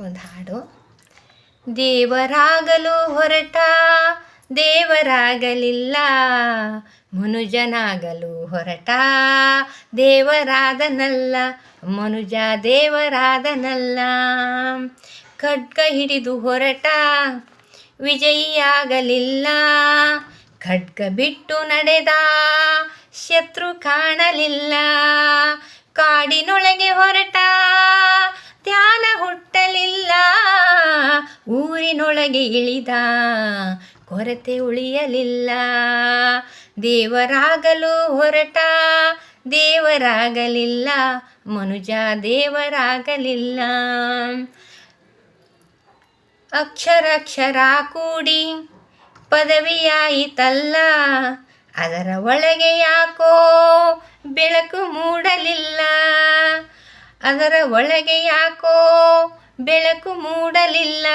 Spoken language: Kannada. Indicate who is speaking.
Speaker 1: ಒಂದು ಹಾಡು. ದೇವರಾಗಲು ಹೊರಟ ದೇವರಾಗಲಿಲ್ಲ, ಮನುಜನಾಗಲು ಹೊರಟ ದೇವರಾದನಲ್ಲ, ಮನುಜ ದೇವರಾದನಲ್ಲ. ಖಡ್ಗ ಹಿಡಿದು ಹೊರಟ ವಿಜಯಿಯಾಗಲಿಲ್ಲ, ಖಡ್ಗ ಬಿಟ್ಟು ನಡೆದ ಶತ್ರು ಕಾಣಲಿಲ್ಲ. ಕಾಡಿನೊಳಗೆ ಹೊರಟ ಧ್ಯಾನ ಹುಟ್ಟಲಿಲ್ಲ, ಊರಿನೊಳಗೆ ಇಳಿದ ಕೊರತೆ ಉಳಿಯಲಿಲ್ಲ. ದೇವರಾಗಲು ಹೊರಟ ದೇವರಾಗಲಿಲ್ಲ, ಮನುಜ ದೇವರಾಗಲಿಲ್ಲ. ಅಕ್ಷರ ಕೂಡಿ ಪದವಿಯಾಯಿತಲ್ಲ, ಅದರ ಒಳಗೆ ಯಾಕೋ ಬೆಳಕು ಮೂಡಲಿಲ್ಲ, ಅದರ ಒಳಗೆ ಯಾಕೋ ಬೆಳಕು ಮೂಡಲಿಲ್ಲ.